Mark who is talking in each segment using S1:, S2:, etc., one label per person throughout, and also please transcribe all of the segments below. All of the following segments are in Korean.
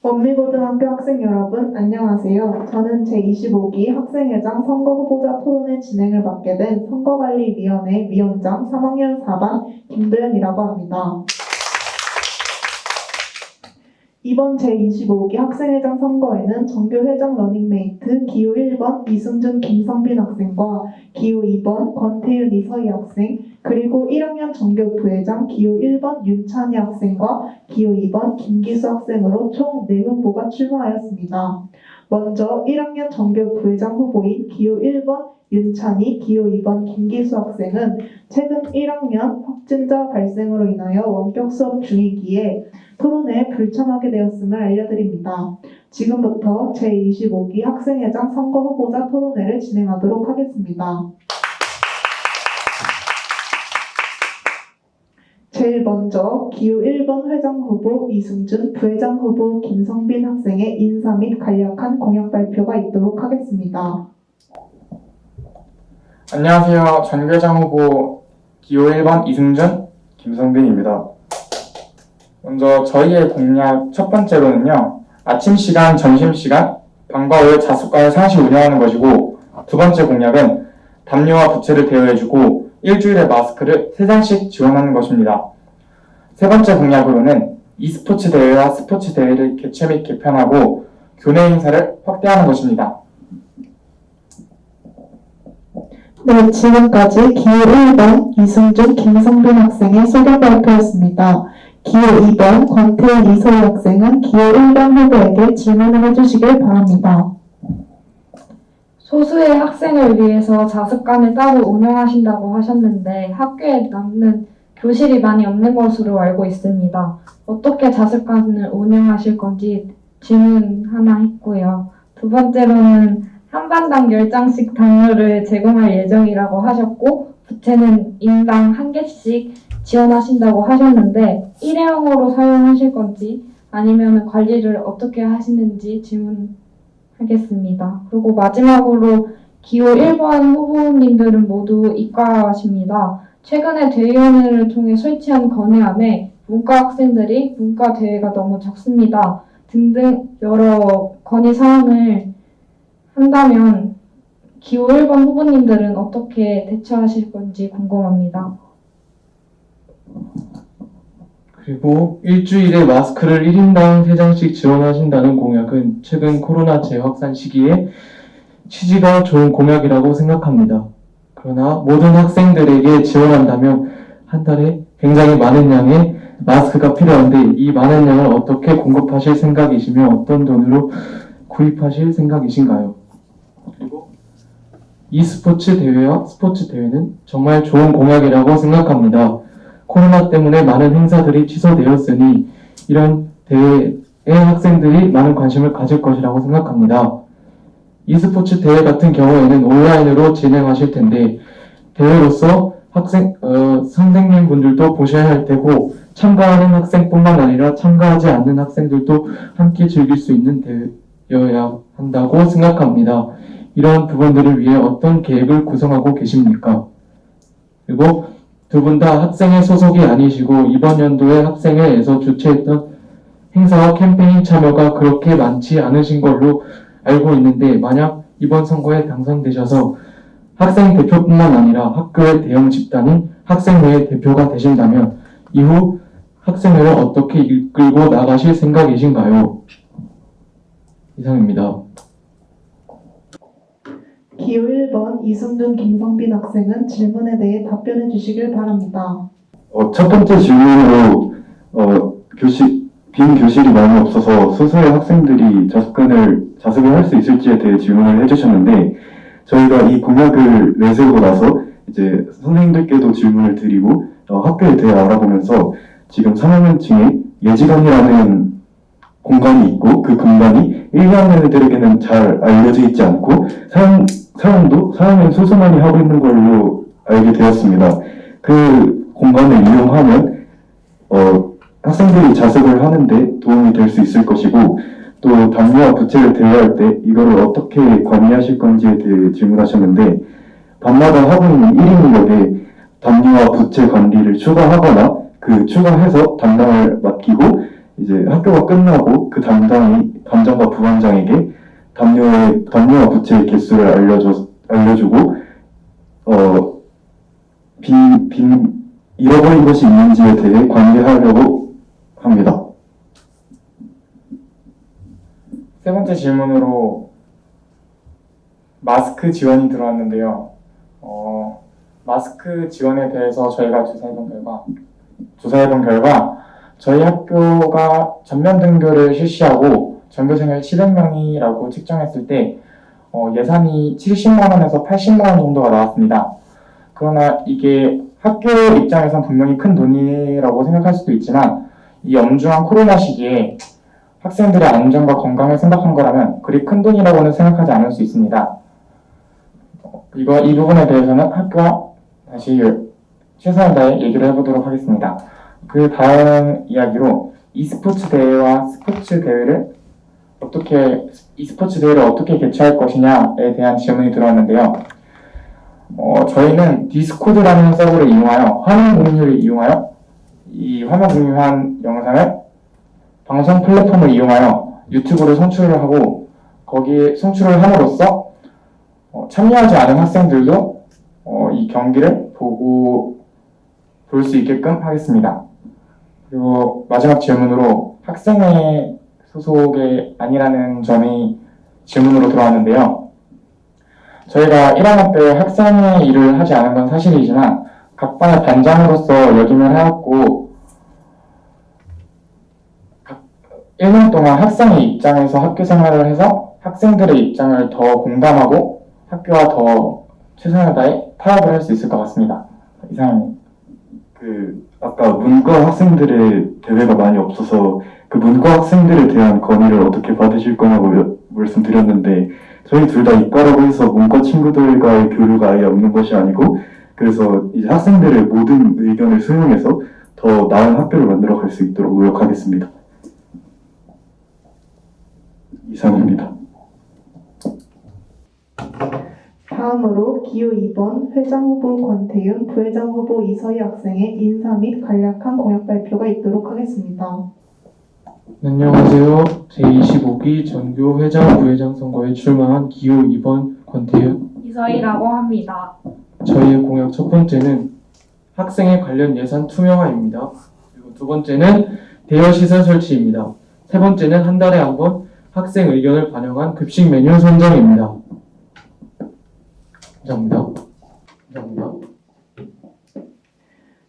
S1: 원미고등학교 학생 여러분, 안녕하세요. 저는 제25기 학생회장 선거후보자 토론회 진행을 맡게 된 선거관리위원회 위원장 3학년 4반 김도연이라고 합니다. 이번 제25기 학생회장 선거에는 정교회장 러닝메이트 기호 1번 이승준 김성빈 학생과 기호 2번 권태윤 이서희 학생, 그리고 1학년 정교부회장 기호 1번 윤찬희 학생과 기호 2번 김기수 학생으로 총 4후보가 출마하였습니다. 먼저 1학년 정교부회장 후보인 기호 1번 윤찬희, 기호 2번 김기수 학생은 최근 1학년 확진자 발생으로 인하여 원격 수업 중이기에 토론회에 불참하게 되었음을 알려드립니다. 지금부터 제25기 학생회장 선거후보자 토론회를 진행하도록 하겠습니다. 제일 먼저 기호 1번 회장 후보 이승준, 부회장 후보 김성빈 학생의 인사 및 간략한 공약 발표가 있도록 하겠습니다.
S2: 안녕하세요. 전교회장 후보 기호 1번 이승준, 김성빈입니다. 먼저 저희의 공약 첫 번째로는요, 아침 시간, 점심 시간, 방과 후에 자습관을 상시 운영하는 것이고, 두 번째 공약은 담요와 부채를 대여해주고 일주일에 마스크를 3장씩 지원하는 것입니다. 세 번째 공약으로는 e스포츠 대회와 스포츠 대회를 개최 및 개편하고 교내 행사를 확대하는 것입니다.
S1: 네, 지금까지 기호 1번 이승준, 김성빈 학생의 소개 발표였습니다. 기호 2번 권태윤 이서희 학생은 기호 1번 후보에게 질문을 해주시길 바랍니다.
S3: 소수의 학생을 위해서 자습관을 따로 운영하신다고 하셨는데 학교에 남는 교실이 많이 없는 것으로 알고 있습니다. 어떻게 자습관을 운영하실 건지 질문 하나 했고요. 두 번째로는 한 반당 10장씩 담요를 제공할 예정이라고 하셨고 부채는 인당 1개씩 지원하신다고 하셨는데 일회용으로 사용하실 건지 아니면 관리를 어떻게 하시는지 질문하겠습니다. 그리고 마지막으로 기호 1번 후보님들은 모두 이과십니다. 최근에 대의원회를 통해 설치한 건의안에 문과 학생들이 문과 대회가 너무 적습니다. 등등 여러 건의 사항을 한다면 기호 1번 후보님들은 어떻게 대처하실 건지 궁금합니다.
S4: 그리고 일주일에 마스크를 1인당 3장씩 지원하신다는 공약은 최근 코로나 재확산 시기에 취지가 좋은 공약이라고 생각합니다. 그러나 모든 학생들에게 지원한다면 한 달에 굉장히 많은 양의 마스크가 필요한데 이 많은 양을 어떻게 공급하실 생각이시며 어떤 돈으로 구입하실 생각이신가요? 그리고 e스포츠 대회와 스포츠 대회는 정말 좋은 공약이라고 생각합니다. 코로나 때문에 많은 행사들이 취소되었으니 이런 대회에 학생들이 많은 관심을 가질 것이라고 생각합니다. e스포츠 대회 같은 경우에는 온라인으로 진행하실 텐데 대회로서 선생님분들도 보셔야 할 테고 참가하는 학생뿐만 아니라 참가하지 않는 학생들도 함께 즐길 수 있는 대회여야 한다고 생각합니다. 이런 부분들을 위해 어떤 계획을 구성하고 계십니까? 그리고 두 분 다 학생회 소속이 아니시고 이번 연도에 학생회에서 주최했던 행사와 캠페인 참여가 그렇게 많지 않으신 걸로 알고 있는데 만약 이번 선거에 당선되셔서 학생 대표뿐만 아니라 학교의 대형 집단인 학생회의 대표가 되신다면 이후 학생회를 어떻게 이끌고 나가실 생각이신가요? 이상입니다.
S1: 기호 1번 이승준, 김성빈 학생은 질문에 대해 답변해 주시길 바랍니다.
S5: 첫 번째 질문으로 빈 교실이 많이 없어서 소수의 학생들이 자습을 할 수 있을지에 대해 질문을 해주셨는데 저희가 이 공약을 내세우고 나서 이제 선생님들께도 질문을 드리고 학교에 대해 알아보면서 지금 3학년층에 예지관이라는 공간이 있고 그 공간이 1학년 애들에게는 잘 알려져 있지 않고 사용도 4학년 소수만이 하고 있는 걸로 알게 되었습니다. 그 공간을 이용하면 학생들이 자습을 하는데 도움이 될 수 있을 것이고 또 담요와 부채를 대여할 때 이거를 어떻게 관리하실 건지에 대해 질문하셨는데 밤마다 하고 있는 1인 인력에 담요와 부채 관리를 추가하거나 그 추가해서 담당을 맡기고 이제 학교가 끝나고 그 담당과 부반장에게 담요와 부채의 개수를 알려주고 잃어버린 것이 있는지에 대해 관리하려고 합니다.
S2: 세 번째 질문으로 마스크 지원이 들어왔는데요. 마스크 지원에 대해서 저희가 조사해본 결과 저희 학교가 전면 등교를 실시하고 전교생을 700명이라고 측정했을 때 예산이 70만 원에서 80만 원 정도가 나왔습니다. 그러나 이게 학교 입장에선 분명히 큰 돈이라고 생각할 수도 있지만 이 엄중한 코로나 시기에 학생들의 안전과 건강을 생각한 거라면 그리 큰 돈이라고는 생각하지 않을 수 있습니다. 이 부분에 대해서는 학교와 다시 최선을 다해 얘기를 해보도록 하겠습니다. 그 다음 이야기로 e스포츠 대회를 어떻게 개최할 것이냐에 대한 질문이 들어왔는데요. 저희는 디스코드라는 서버를 이용하여 화면 공유를 이용하여 이 화면 공유한 영상을 방송 플랫폼을 이용하여 유튜브로 송출을 하고 거기에 송출을 함으로써 참여하지 않은 학생들도 이 경기를 볼 수 있게끔 하겠습니다. 그리고 마지막 질문으로 학생회 소속이 아니라는 점이 질문으로 들어왔는데요. 저희가 1학년 때 학생회 일을 하지 않은 건 사실이지만 각 반의 반장으로서 역임을 하였고 1년 동안 학생의 입장에서 학교 생활을 해서 학생들의 입장을 더 공감하고 학교와 더 최선을 다해 타협을 할 수 있을 것 같습니다. 이상입니다.
S5: 아까 문과 학생들의 대회가 많이 없어서 그 문과 학생들에 대한 건의를 어떻게 받으실 거냐고 말씀드렸는데 저희 둘 다 이과라고 해서 문과 친구들과의 교류가 아예 없는 것이 아니고 그래서 이제 학생들의 모든 의견을 수용해서 더 나은 학교를 만들어 갈 수 있도록 노력하겠습니다. 이상입니다.
S1: 다음으로 기호 2번 회장 후보 권태윤, 부회장 후보 이서희 학생의 인사 및 간략한 공약 발표가 있도록 하겠습니다.
S4: 안녕하세요. 제25기 전교 회장 부회장 선거에 출마한 기호 2번 권태윤.
S3: 이서희라고 합니다.
S4: 저희의 공약 첫 번째는 학생회 관련 예산 투명화입니다. 그리고 두 번째는 대여 시설 설치입니다. 세 번째는 한 달에 한 번 학생 의견을 반영한 급식 메뉴 선정입니다. 감사합니다.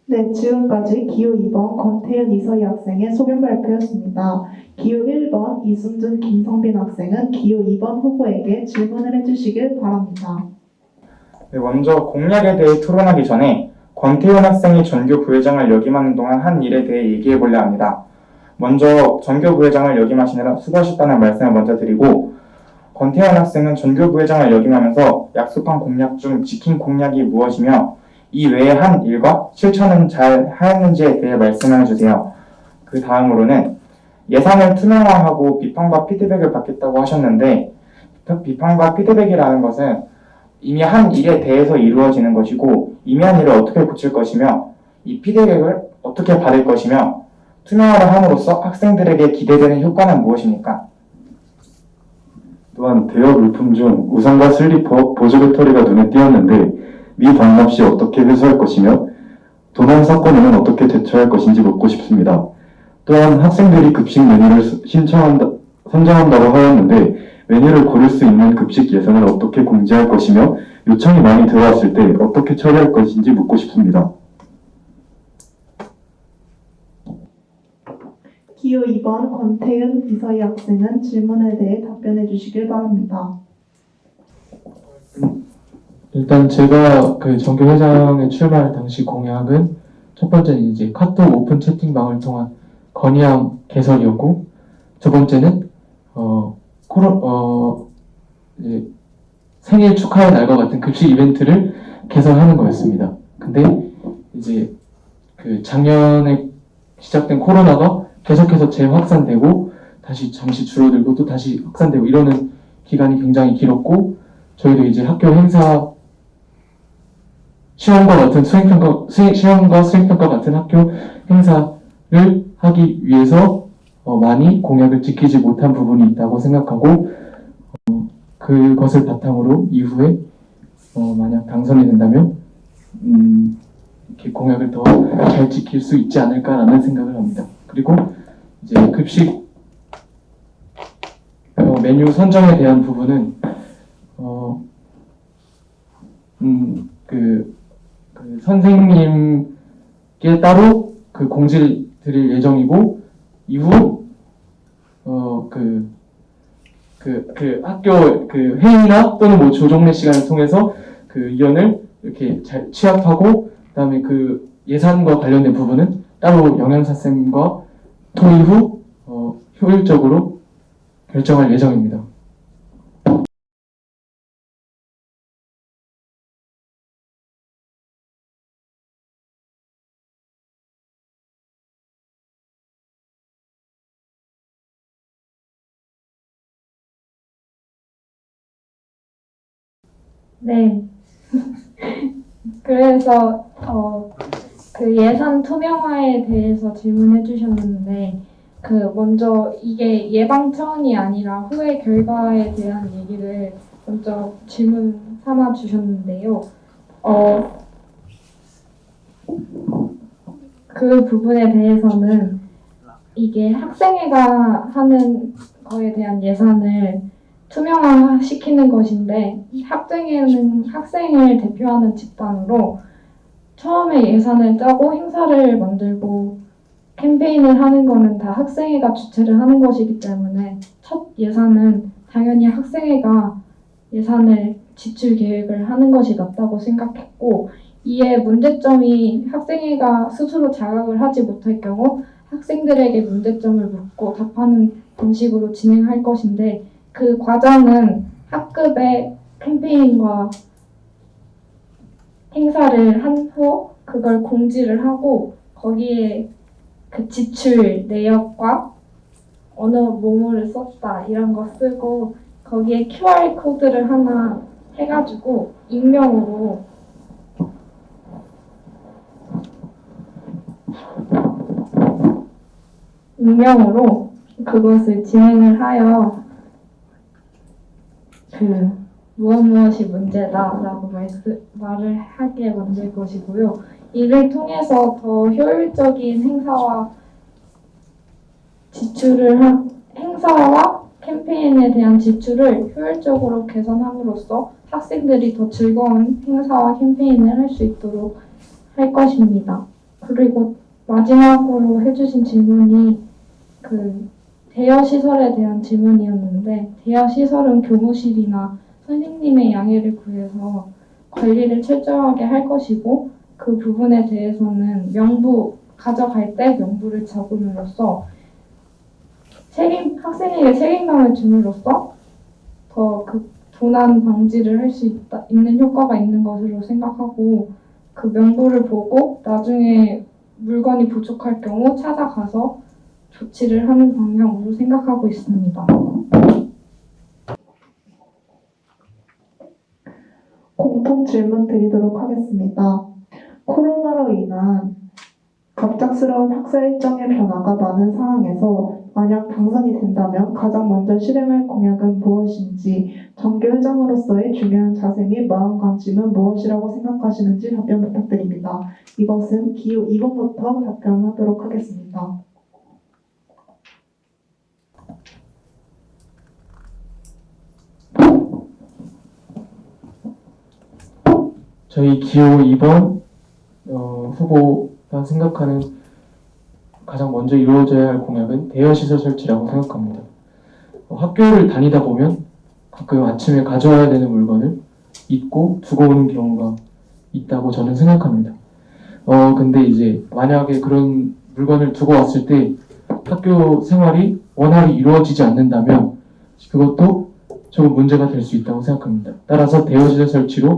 S1: 네, 지금까지 기호 2번 권태윤, 이서희 학생의 소견 발표였습니다. 기호 1번 이승준, 김성빈 학생은 기호 2번 후보에게 질문을 해주시길 바랍니다.
S2: 네, 먼저 공약에 대해 토론하기 전에 권태윤 학생이 전교 부회장을 역임하는 동안 한 일에 대해 얘기해 보려 합니다. 먼저 전교 부회장을 역임하시느라 수고하셨다는 말씀을 먼저 드리고 권태윤 학생은 전교 부회장을 역임하면서 약속한 공약 중 지킨 공약이 무엇이며 이 외에 한 일과 실천은 잘 하였는지에 대해 말씀해 주세요. 그 다음으로는 예산을 투명화하고 비판과 피드백을 받겠다고 하셨는데 비판과 피드백이라는 것은 이미 한 일에 대해서 이루어지는 것이고 이미 한 일을 어떻게 고칠 것이며 이 피드백을 어떻게 받을 것이며 투명화를 함으로써 학생들에게 기대되는 효과는 무엇입니까?
S5: 또한 대여 물품 중 우산과 슬리퍼, 보조 배터리가 눈에 띄었는데 미반납 시 어떻게 회수할 것이며 도난 사건에는 어떻게 대처할 것인지 묻고 싶습니다. 또한 학생들이 급식 메뉴를 선정한다고 하였는데 메뉴를 고를 수 있는 급식 예산을 어떻게 공지할 것이며 요청이 많이 들어왔을 때 어떻게 처리할 것인지 묻고 싶습니다.
S1: 기호 2번 권태윤, 이서희 학생은 질문에 대해 답변해 주시길 바랍니다.
S4: 일단 제가 그 전교 회장에 출마할 당시 공약은 첫 번째는 이제 카톡 오픈 채팅방을 통한 건의함 개설이었고 두 번째는 이제 생일 축하의 날과 같은 급식 이벤트를 개설하는 거였습니다. 근데 이제 그 작년에 시작된 코로나가 계속해서 재확산되고 다시 잠시 줄어들고 또 다시 확산되고 이러는 기간이 굉장히 길었고 저희도 이제 학교 행사 시험과 수행평가 같은 학교 행사를 하기 위해서 많이 공약을 지키지 못한 부분이 있다고 생각하고 그것을 바탕으로 이후에 만약 당선이 된다면 이렇게 공약을 더 잘 지킬 수 있지 않을까라는 생각을 합니다. 그리고 이제 급식 메뉴 선정에 대한 부분은 그 선생님께 따로 그 공지를 드릴 예정이고 이후 학교 그 회의나 또는 뭐 조정례 시간을 통해서 그 의견을 이렇게 잘 취합하고 그다음에 그 예산과 관련된 부분은 따로 영양사쌤과 토의 후 효율적으로 결정할 예정입니다.
S3: 네. 그래서 그 예산 투명화에 대해서 질문해 주셨는데 먼저 이게 예방 차원이 아니라 후의 결과에 대한 얘기를 먼저 질문 삼아 주셨는데요. 그 부분에 대해서는 이게 학생회가 하는 거에 대한 예산을 투명화시키는 것인데 이 학생회는 학생을 대표하는 집단으로 처음에 예산을 짜고 행사를 만들고 캠페인을 하는 거는 다 학생회가 주최를 하는 것이기 때문에 첫 예산은 당연히 학생회가 예산을 지출 계획을 하는 것이 맞다고 생각했고 이에 문제점이 학생회가 스스로 자각을 하지 못할 경우 학생들에게 문제점을 묻고 답하는 방식으로 진행할 것인데 그 과정은 학급의 캠페인과 행사를 한 후 그걸 공지를 하고 거기에 그 지출 내역과 어느 뭐뭐를 썼다 이런 거 쓰고 거기에 QR 코드를 하나 해가지고 익명으로 그것을 진행을 하여 무엇이 문제다라고 말을 하게 만들 것이고요. 이를 통해서 더 효율적인 행사와 행사와 캠페인에 대한 지출을 효율적으로 개선함으로써 학생들이 더 즐거운 행사와 캠페인을 할 수 있도록 할 것입니다. 그리고 마지막으로 해주신 질문이 대여 시설에 대한 질문이었는데 대여 시설은 교무실이나 선생님의 양해를 구해서 관리를 철저하게 할 것이고 그 부분에 대해서는 가져갈 때 명부를 적음으로써 학생에게 책임감을 줌으로써 더 도난 방지를 할 수 있는 효과가 있는 것으로 생각하고 그 명부를 보고 나중에 물건이 부족할 경우 찾아가서 조치를 하는 방향으로 생각하고 있습니다.
S1: 공통 질문 드리도록 하겠습니다. 코로나로 인한 갑작스러운 학사 일정의 변화가 많은 상황에서 만약 당선이 된다면 가장 먼저 실행할 공약은 무엇인지 정교회장으로서의 중요한 자세 및 마음가짐은 무엇이라고 생각하시는지 답변 부탁드립니다. 이것은 기호 2번부터 답변하도록 하겠습니다.
S4: 저희 기호 2번 후보가 생각하는 가장 먼저 이루어져야 할 공약은 대여시설 설치라고 생각합니다. 학교를 다니다 보면 가끔 아침에 가져와야 되는 물건을 잊고 두고 오는 경우가 있다고 저는 생각합니다. 근데 이제 만약에 그런 물건을 두고 왔을 때 학교 생활이 원활히 이루어지지 않는다면 그것도 조금 문제가 될 수 있다고 생각합니다. 따라서 대여시설 설치로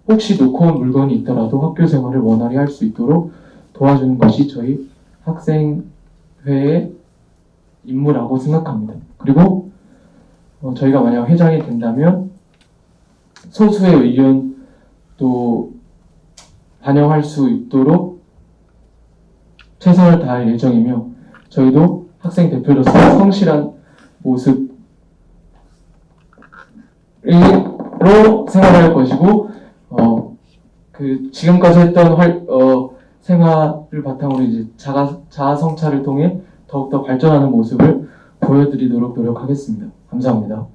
S4: 혹시 놓고 온 물건이 있더라도 학교 생활을 원활히 할 수 있도록 도와주는 것이 저희 학생회의 임무라고 생각합니다. 그리고 저희가 만약 회장이 된다면 소수의 의견도 반영할 수 있도록 최선을 다할 예정이며 저희도 학생 대표로서 성실한 모습으로 생활할 것이고, 지금까지 했던 생활을 바탕으로 이제 자아 성찰을 통해 더욱더 발전하는 모습을 보여드리도록 노력하겠습니다. 감사합니다.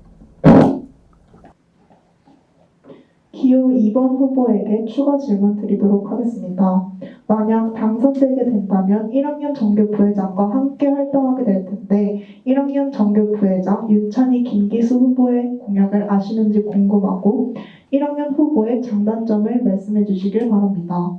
S1: 기호 2번 후보에게 추가 질문 드리도록 하겠습니다. 만약 당선되게 된다면 1학년 정교 부회장과 함께 활동하게 될 텐데 1학년 정교 부회장 윤찬희 김기수 후보의 공약을 아시는지 궁금하고 1학년 후보의 장단점을 말씀해 주시길 바랍니다.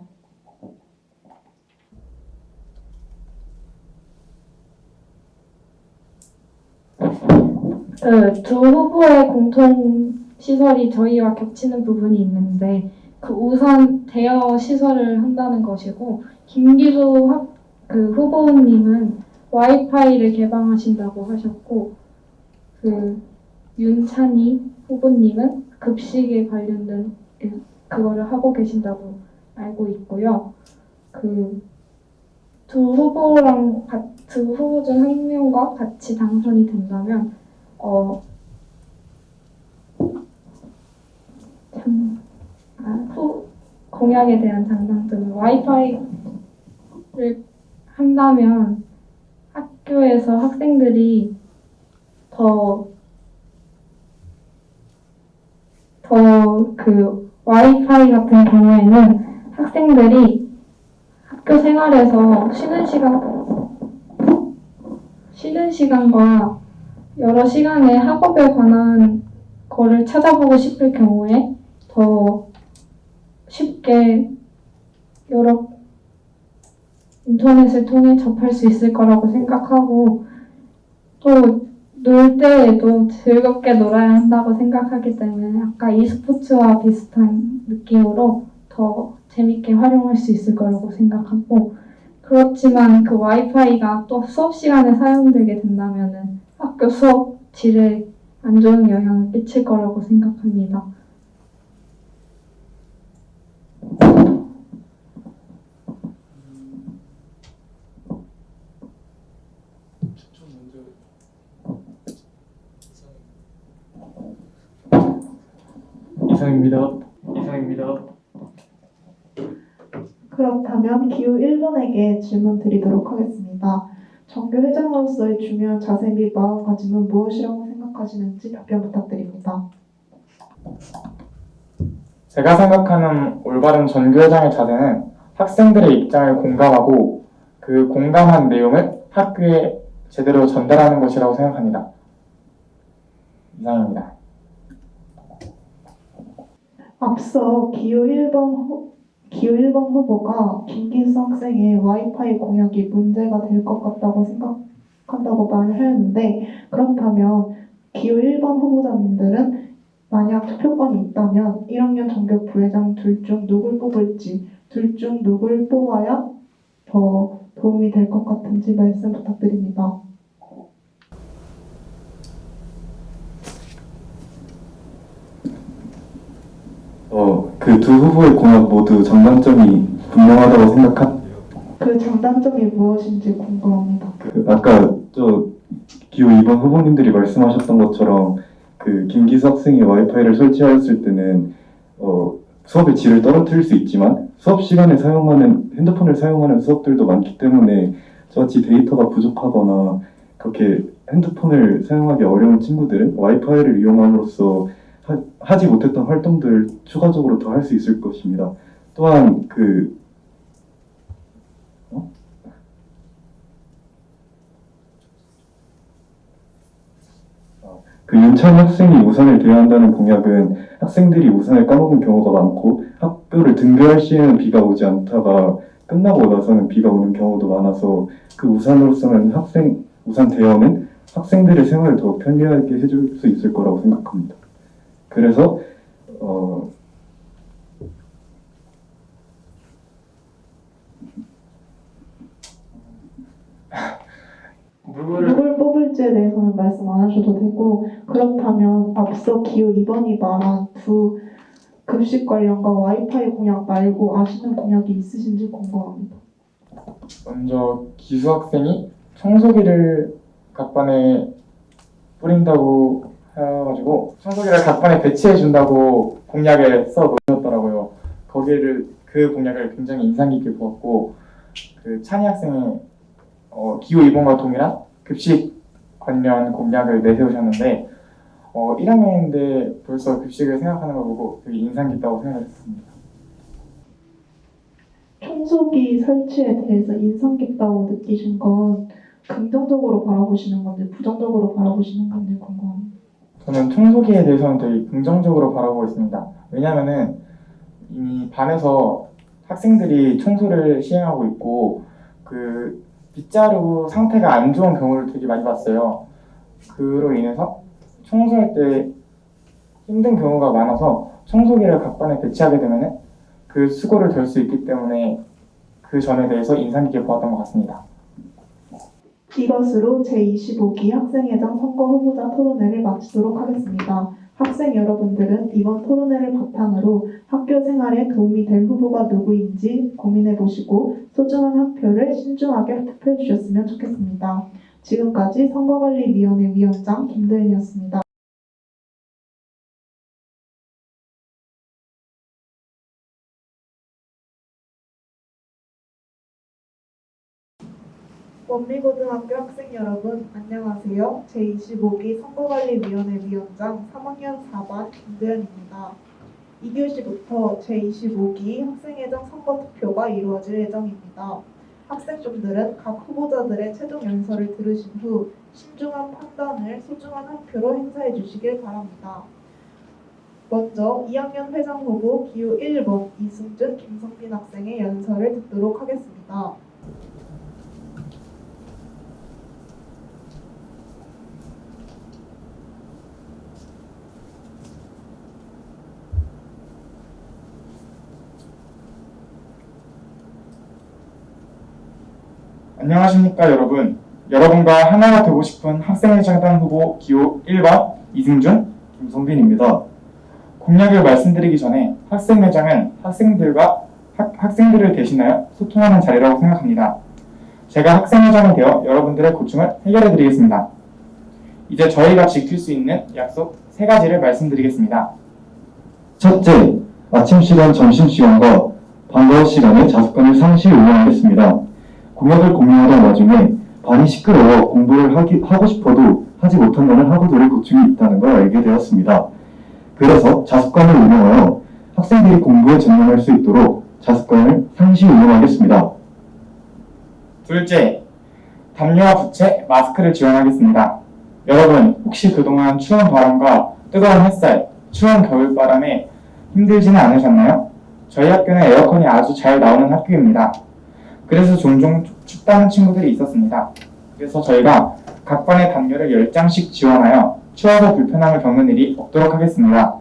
S3: 두 후보의 공통 시설이 저희와 겹치는 부분이 있는데 그 우선 대여 시설을 한다는 것이고 김기수 후보님은 와이파이를 개방하신다고 하셨고 윤찬희 후보님은 급식에 관련된 그거를 하고 계신다고 알고 있고요. 두 후보 중 한 명과 같이 당선이 된다면 공약에 대한 장단점은 와이파이를 한다면 학교에서 학생들이 와이파이 같은 경우에는 학생들이 학교 생활에서 쉬는 시간과 여러 시간에 학업에 관한 거를 찾아보고 싶을 경우에 더 쉽게 여러 인터넷을 통해 접할 수 있을 거라고 생각하고 또 놀 때에도 즐겁게 놀아야 한다고 생각하기 때문에 아까 e스포츠와 비슷한 느낌으로 더 재밌게 활용할 수 있을 거라고 생각하고 그렇지만 그 와이파이가 또 수업 시간에 사용되게 된다면은 학교 수업 질에 안 좋은 영향을 끼칠 거라고 생각합니다.
S4: 이상입니다.
S1: 그렇다면 기호 1번에게 질문 드리도록 하겠습니다. 정교 회장으로서의 중요한 자세 및 마음가짐은 무엇이라고 생각하시는지 답변 부탁드립니다.
S2: 제가 생각하는 올바른 전교회장의 자세는 학생들의 입장을 공감하고 그 공감한 내용을 학교에 제대로 전달하는 것이라고 생각합니다. 이상입니다. 앞서
S1: 기호 1번 후보가 김기수 학생의 와이파이 공약이 문제가 될 것 같다고 생각한다고 말을 했는데 그렇다면 기호 1번 후보자님들은 만약 투표권이 있다면 1학년 정교 부회장 둘 중 누굴 뽑을지 둘 중 누굴 뽑아야 더 도움이 될 것 같은지 말씀 부탁드립니다.
S5: 그 두 후보의 공약 모두 장단점이 분명하다고
S1: 그 장단점이 무엇인지 궁금합니다.
S5: 아까 기호 2번 후보님들이 말씀하셨던 것처럼 그 김기수 학생이 와이파이를 설치하였을 때는 수업의 질을 떨어뜨릴 수 있지만 수업 시간에 핸드폰을 사용하는 수업들도 많기 때문에 저같이 데이터가 부족하거나 그렇게 핸드폰을 사용하기 어려운 친구들은 와이파이를 이용함으로써 하지 못했던 활동들을 추가적으로 더 할 수 있을 것입니다. 또한 그 윤찬희 학생이 우산을 대여한다는 공약은 학생들이 우산을 까먹은 경우가 많고 학교를 등교할 시에는 비가 오지 않다가 끝나고 나서는 비가 오는 경우도 많아서 그 우산으로서는 우산 대여는 학생들의 생활을 더 편리하게 해줄 수 있을 거라고 생각합니다. 그래서
S1: 누굴 뽑을지에 대해서는 말씀 안 하셔도 되고 그렇다면 앞서 기호 2번이 말한 두 급식 관련과 와이파이 공약 말고 아시는 공약이 있으신지 궁금합니다.
S2: 먼저 기수 학생이 청소기를 각반에 뿌린다고 해가지고 청소기를 각반에 배치해준다고 공약을 써놓으셨더라고요. 그 공약을 굉장히 인상 깊게 보았고, 그 찬희 학생의 기후 2번과 동일한 급식 관련 공약을 내세우셨는데 1학년인데 벌써 급식을 생각하는 걸 보고 되게 인상 깊다고 생각했습니다.
S1: 청소기 설치에 대해서 인상 깊다고 느끼신 건 긍정적으로 바라보시는 건지 부정적으로 바라보시는 건지 궁금합니다.
S2: 저는 청소기에 대해서는 되게 긍정적으로 바라보고 있습니다. 왜냐면은 이미 반에서 학생들이 청소를 시행하고 있고 그 빗자루 상태가 안 좋은 경우를 되게 많이 봤어요. 그로 인해서 청소할 때 힘든 경우가 많아서 청소기를 각반에 배치하게 되면은 그 수고를 덜 수 있기 때문에 그 점에 대해서 인상 깊게 보았던 것 같습니다.
S1: 이것으로 제25기 학생회장 선거 후보자 토론회를 마치도록 하겠습니다. 학생 여러분들은 이번 토론회를 바탕으로 학교 생활에 도움이 될 후보가 누구인지 고민해보시고 소중한 한 표를 신중하게 투표해 주셨으면 좋겠습니다. 지금까지 선거관리위원회 위원장 김도현이었습니다. 원미고등학교 학생 여러분, 안녕하세요. 제25기 선거관리위원회 위원장 3학년 4반 김도현입니다. 2교시부터 제25기 학생회장 선거투표가 이루어질 예정입니다. 학생분들은 각 후보자들의 최종 연설을 들으신 후 신중한 판단을 소중한 한 표로 행사해 주시길 바랍니다. 먼저 2학년 회장 후보 기호 1번 이승준, 김성빈 학생의 연설을 듣도록 하겠습니다.
S2: 안녕하십니까 여러분. 여러분과 하나가 되고 싶은 학생회장단 후보 기호 1번 이승준, 김성빈입니다. 공약을 말씀드리기 전에 학생회장은 학생들을 대신하여 소통하는 자리라고 생각합니다. 제가 학생회장이 되어 여러분들의 고충을 해결해드리겠습니다. 이제 저희가 지킬 수 있는 약속 3가지를 말씀드리겠습니다.
S5: 첫째, 아침 시간, 점심 시간과 방과후 시간에 자습관을 상시 운영하겠습니다. 공약을 공유하던 와중에 반이 시끄러워 공부를 하고 싶어도 하지 못한다는 학우들의 고충이 있다는 걸 알게 되었습니다. 그래서 자습관을 운영하여 학생들이 공부에 전념할 수 있도록 자습관을 상시 운영하겠습니다.
S2: 둘째, 담요와 부채, 마스크를 지원하겠습니다. 여러분, 혹시 그동안 추운 바람과 뜨거운 햇살, 추운 겨울바람에 힘들지는 않으셨나요? 저희 학교는 에어컨이 아주 잘 나오는 학교입니다. 그래서 종종 춥다는 친구들이 있었습니다. 그래서 저희가 각 반의 담요를 10장씩 지원하여 추워서 불편함을 겪는 일이 없도록 하겠습니다.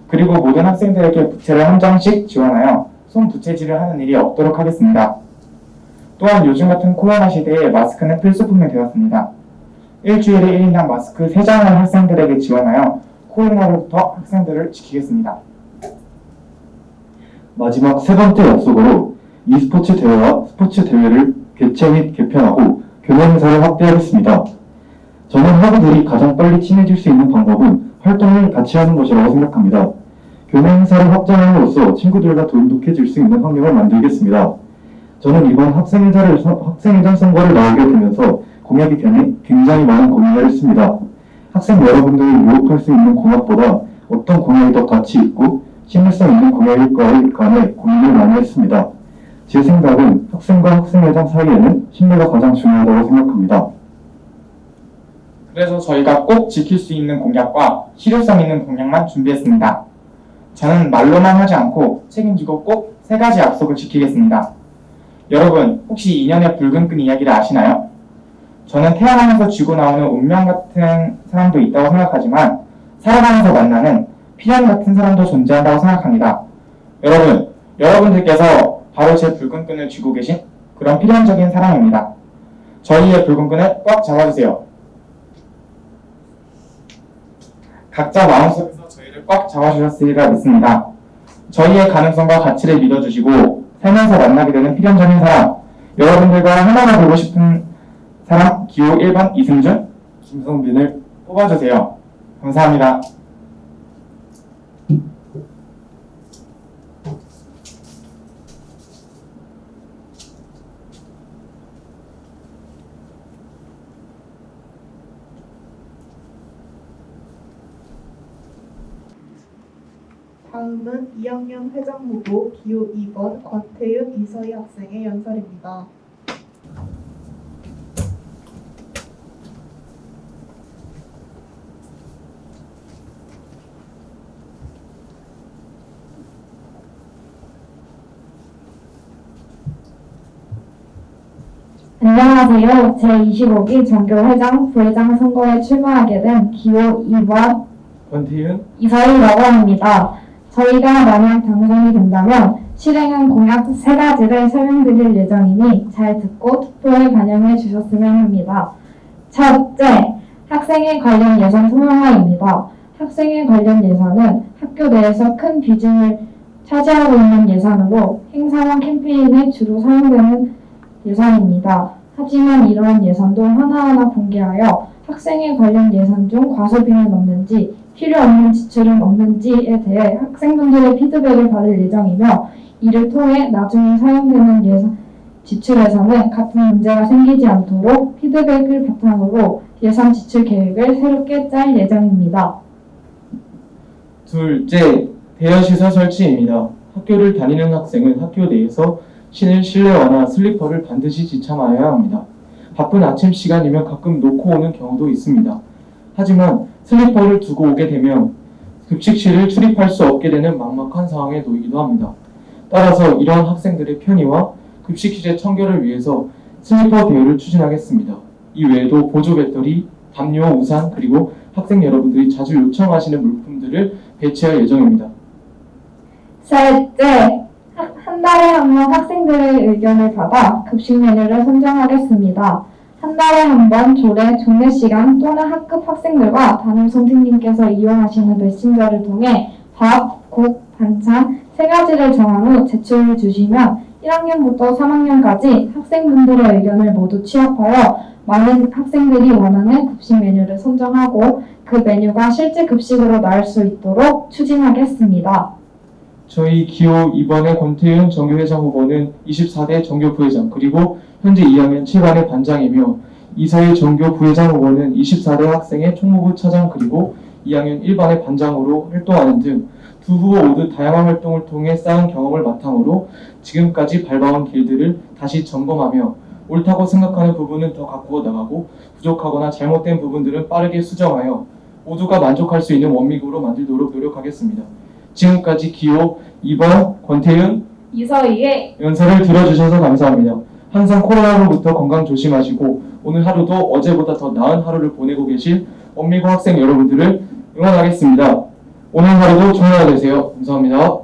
S2: 그리고 모든 학생들에게 부채를 1장씩 지원하여 손 부채질을 하는 일이 없도록 하겠습니다. 또한 요즘 같은 코로나 시대에 마스크는 필수품이 되었습니다. 일주일에 1인당 마스크 3장을 학생들에게 지원하여 코로나로부터 학생들을 지키겠습니다.
S5: 마지막 3번째 약속으로 e스포츠 대회와 스포츠 대회를 개최 및 개편하고 교내 행사를 확대하겠습니다. 저는 학우들이 가장 빨리 친해질 수 있는 방법은 활동을 같이 하는 것이라고 생각합니다. 교내 행사를 확장함으로써 친구들과 돈독해질 수 있는 환경을 만들겠습니다. 저는 이번 학생회장 선거를 나오게 되면서 공약이 굉장히 많은 고민을 했습니다. 학생 여러분들을 유혹할 수 있는 공약보다 어떤 공약이 더 가치 있고 신뢰성 있는 공약일까에 관해 고민을 많이 했습니다. 제 생각은 학생과 학생회장 사이에는 신뢰가 가장 중요하다고 생각합니다.
S2: 그래서 저희가 꼭 지킬 수 있는 공약과 실효성 있는 공약만 준비했습니다. 저는 말로만 하지 않고 책임지고 꼭 3가지 약속을 지키겠습니다. 여러분, 혹시 2년의 붉은 끈 이야기를 아시나요? 저는 태어나면서 쥐고 나오는 운명 같은 사람도 있다고 생각하지만 살아가면서 만나는 필연 같은 사람도 존재한다고 생각합니다. 여러분들께서 바로 제 붉은 끈을 쥐고 계신 그런 필연적인 사람입니다. 저희의 붉은 끈을 꽉 잡아주세요. 각자 마음속에서 저희를 꽉 잡아주셨으리라 믿습니다. 저희의 가능성과 가치를 믿어주시고 살면서 만나게 되는 필연적인 사람, 여러분들과 하나가 되고 싶은 사람 기호 1번 이승준, 김성빈을 뽑아주세요. 감사합니다.
S1: 다음은 2학년 회장 후보 기호 2번 권태윤 이서희 학생의 연설입니다.
S3: 안녕하세요. 제25기 전교회장, 부회장 선거에 출마하게 된 기호 2번
S4: 권태윤,
S3: 이서희라고 합니다. 저희가 만약 당선이 된다면 실행한 공약 3가지를 설명드릴 예정이니 잘 듣고 투표에 반영해 주셨으면 합니다. 첫째, 학생에 관련 예산 투명화입니다. 학생에 관련 예산은 학교 내에서 큰 비중을 차지하고 있는 예산으로 행사와 캠페인에 주로 사용되는 예산입니다. 하지만 이러한 예산도 하나하나 공개하여 학생에 관련 예산 중 과소비는 없는지 필요 없는 지출은 없는지에 대해 학생분들의 피드백을 받을 예정이며 이를 통해 나중에 사용되는 예산 지출에서는 같은 문제가 생기지 않도록 피드백을 바탕으로 예산 지출 계획을 새롭게 짤 예정입니다.
S4: 둘째, 대여시설 설치입니다. 학교를 다니는 학생은 학교 내에서 신을 실내화나 슬리퍼를 반드시 지참하여야 합니다. 바쁜 아침 시간이면 가끔 놓고 오는 경우도 있습니다. 하지만 슬리퍼를 두고 오게 되면 급식실을 출입할 수 없게 되는 막막한 상황에 놓이기도 합니다. 따라서 이러한 학생들의 편의와 급식실의 청결을 위해서 슬리퍼 대여를 추진하겠습니다. 이 외에도 보조 배터리, 담요, 우산, 그리고 학생 여러분들이 자주 요청하시는 물품들을 배치할 예정입니다.
S3: 셋째, 한 달에 한 번 학생들의 의견을 받아 급식 메뉴를 선정하겠습니다. 한 달에 한 번 조례, 종례 시간 또는 학급 학생들과 담임 선생님께서 이용하시는 메신저를 통해 밥, 국, 반찬 3가지를 정한 후 제출해 주시면 1학년부터 3학년까지 학생분들의 의견을 모두 취합하여 많은 학생들이 원하는 급식 메뉴를 선정하고 그 메뉴가 실제 급식으로 나올 수 있도록 추진하겠습니다.
S4: 저희 기호 2번의 권태윤 정교회장 후보는 24대 정교 부회장 그리고 현재 2학년 7반의 반장이며 이서희 정교 부회장 후보는 24대 학생의 총무부 차장 그리고 2학년 1반의 반장으로 활동하는 등 두 후보 모두 다양한 활동을 통해 쌓은 경험을 바탕으로 지금까지 밟아온 길들을 다시 점검하며 옳다고 생각하는 부분은 더 가꾸어 나가고 부족하거나 잘못된 부분들은 빠르게 수정하여 모두가 만족할 수 있는 원칙으로 만들도록 노력하겠습니다. 지금까지 기호 2번 권태윤
S3: 이서희의
S4: 연설을 들어주셔서 감사합니다. 항상 코로나로부터 건강 조심하시고 오늘 하루도 어제보다 더 나은 하루를 보내고 계실 원미고 학생 여러분들을 응원하겠습니다. 오늘 하루도 좋은 하루 되세요. 감사합니다.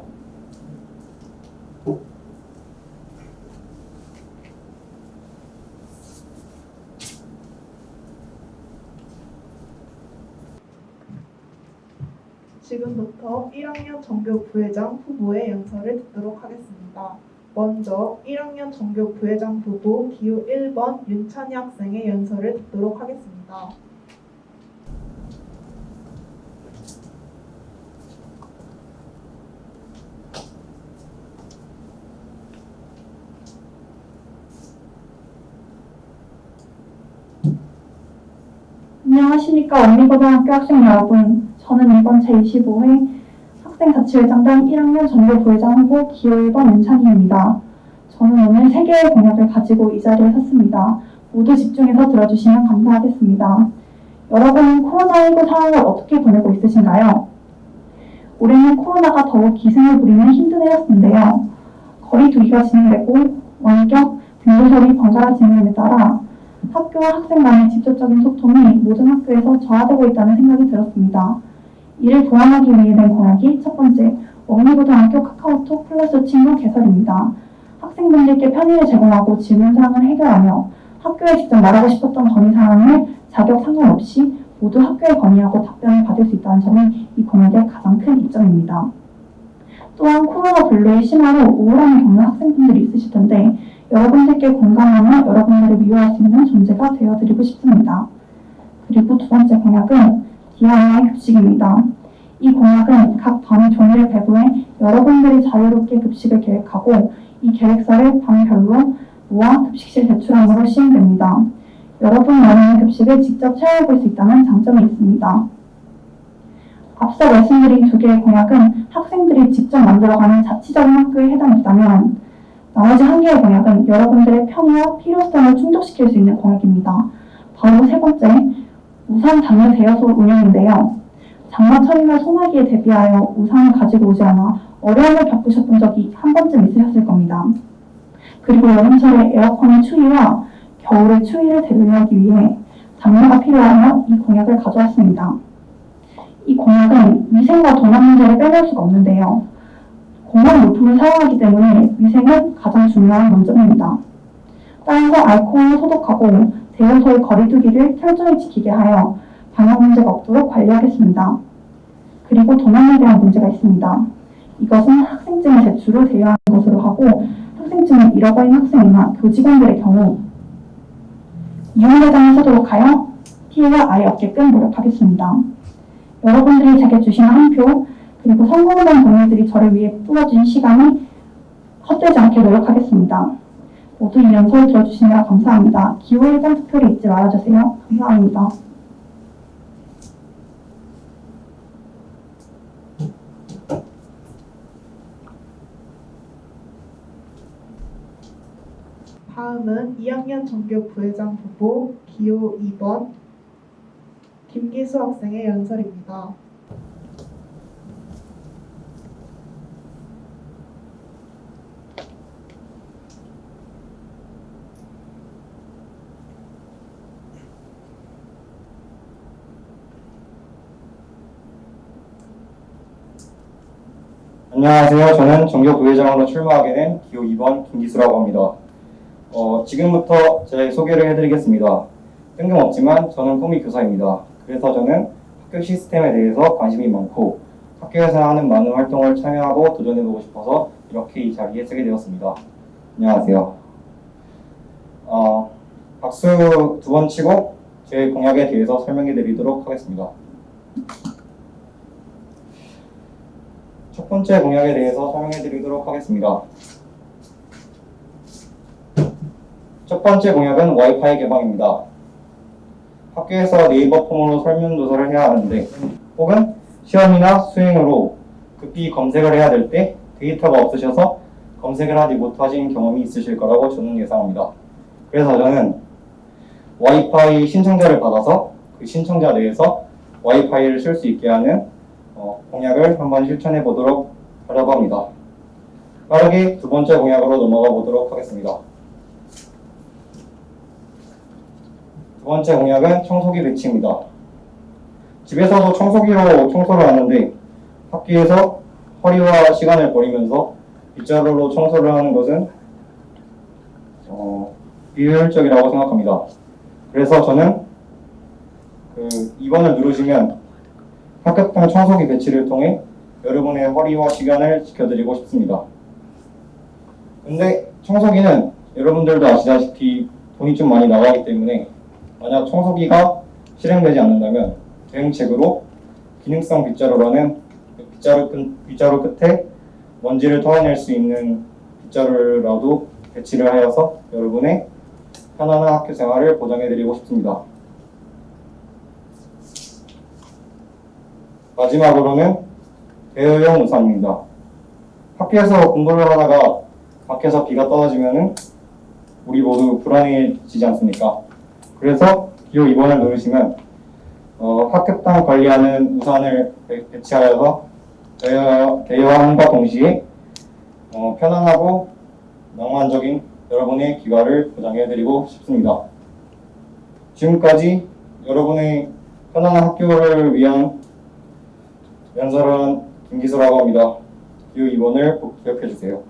S1: 지금부터 1학년 전교 부회장 후보의 연설을 듣도록 하겠습니다. 먼저 1학년 전교 부회장 후보 기호 1번 윤찬희 학생의 연설을 듣도록 하겠습니다.
S6: 안녕하십니까 원미고등학교 학생 여러분. 저는 이번 제25회 학생자치회장단 1학년 전교 부회장 후보 기호 1번 윤찬희입니다. 저는 오늘 3개의 공약을 가지고 이 자리에 섰습니다. 모두 집중해서 들어주시면 감사하겠습니다. 여러분은 코로나19 상황을 어떻게 보내고 있으신가요? 올해는 코로나가 더욱 기승을 부리는 힘든 해였는데요. 거리 두기가 진행되고 원격, 등교설이 번갈아지는 데 따라 학교와 학생 간의 직접적인 소통이 모든 학교에서 저하되고 있다는 생각이 들었습니다. 이를 보완하기 위해 낸 공약이 첫 번째, 원미고등학교 카카오톡 플러스 친구 개설입니다. 학생분들께 편의를 제공하고 질문사항을 해결하며 학교에 직접 말하고 싶었던 건의사항을 자격 상관없이 모두 학교에 건의하고 답변을 받을 수 있다는 점이 이 공약의 가장 큰 이점입니다. 또한 코로나 분류의 심화로 우울함을 겪는 학생분들이 있으실 텐데 여러분들께 공감하며 여러분들을 위로할 수 있는 존재가 되어드리고 싶습니다. 그리고 두 번째 공약은 DIY 급식입니다. 이 공약은 각 밤 종이를 배부해 여러분들이 자유롭게 급식을 계획하고 이 계획서를 밤별로 모아 급식실 제출함으로 시행됩니다. 여러분 원하는 급식을 직접 체험해볼 수 있다는 장점이 있습니다. 앞서 말씀드린 두 개의 공약은 학생들이 직접 만들어가는 자치적인 학교에 해당했다면 나머지 한 개의 공약은 여러분들의 편의와 필요성을 충족시킬 수 있는 공약입니다. 바로 세 번째, 우산 장려 대여소 운영인데요. 장마철이나 소나기에 대비하여 우산을 가지고 오지 않아 어려움을 겪으셨던 적이 한 번쯤 있으셨을 겁니다. 그리고 여름철에 에어컨의 추위와 겨울의 추위를 대비하기 위해 장려가 필요하며 이 공약을 가져왔습니다. 이 공약은 위생과 도난 문제를 빼놓을 수가 없는데요. 공원 물품을 사용하기 때문에 위생은 가장 중요한 원점입니다. 따라서 알코올로 소독하고 대여소의 거리두기를 철저히 지키게 하여 방역 문제가 없도록 관리하겠습니다. 그리고 도난에 대한 문제가 있습니다. 이것은 학생증의 제출을 대여하는 것으로 하고 학생증을 잃어버린 학생이나 교직원들의 경우 이용대장을 서도록 하여 피해가 아예 없게끔 노력하겠습니다. 여러분들이 제게 주신 한 표, 그리고 성공한 동료들이 저를 위해 뿌려준 시간이 헛되지 않게 노력하겠습니다. 모두 이 연설 들어주시느라 감사합니다. 기호 1번 투표를 잊지 말아주세요. 감사합니다.
S1: 다음은 2학년 전교 부회장 후보 기호 2번 김기수 학생의 연설입니다.
S7: 안녕하세요. 저는 전교 부회장으로 출마하게 된 기호 2번 김기수라고 합니다. 지금부터 제 소개를 해드리겠습니다. 뜬금없지만 저는 꿈이 교사입니다. 그래서 저는 학교 시스템에 대해서 관심이 많고 학교에서 하는 많은 활동을 참여하고 도전해보고 싶어서 이렇게 이 자리에 서게 되었습니다. 안녕하세요. 박수 두 번 치고 제 공약에 대해서 설명해드리도록 하겠습니다. 첫 번째 공약에 대해서 설명해드리도록 하겠습니다. 첫 번째 공약은 와이파이 개방입니다. 학교에서 네이버 폼으로 설문조사를 해야 하는데 혹은 시험이나 수행으로 급히 검색을 해야 될 때 데이터가 없으셔서 검색을 하지 못하신 경험이 있으실 거라고 저는 예상합니다. 그래서 저는 와이파이 신청자를 받아서 그 신청자 내에서 와이파이를 쓸 수 있게 하는 공약을 한번 실천해 보도록 하려고 합니다. 빠르게 두 번째 공약으로 넘어가 보도록 하겠습니다. 두 번째 공약은 청소기 배치입니다. 집에서도 청소기로 청소를 하는데 학교에서 허리와 시간을 버리면서 빗자루로 청소를 하는 것은 비효율적이라고 생각합니다. 그래서 저는 2번을 누르시면 학교당 청소기 배치를 통해 여러분의 허리와 시간을 지켜드리고 싶습니다. 근데 청소기는 여러분들도 아시다시피 돈이 좀 많이 나가기 때문에 만약 청소기가 실행되지 않는다면 대응책으로 기능성 빗자루라는 빗자루 끝에 먼지를 털어낼 수 있는 빗자루라도 배치를 하여서 여러분의 편안한 학교 생활을 보장해드리고 싶습니다. 마지막으로는 대여용 우산입니다. 학교에서 공부를 하다가 밖에서 비가 떨어지면은 우리 모두 불안해지지 않습니까? 그래서 기호 2번을 누르시면 학교당 관리하는 우산을 배치하여서 대여함과 동시에 편안하고 낭만적인 여러분의 귀가를 보장해드리고 싶습니다. 지금까지 여러분의 편안한 학교를 위한 연설을 한 김기수라고 합니다. 기호 2번을 꼭 기억해주세요.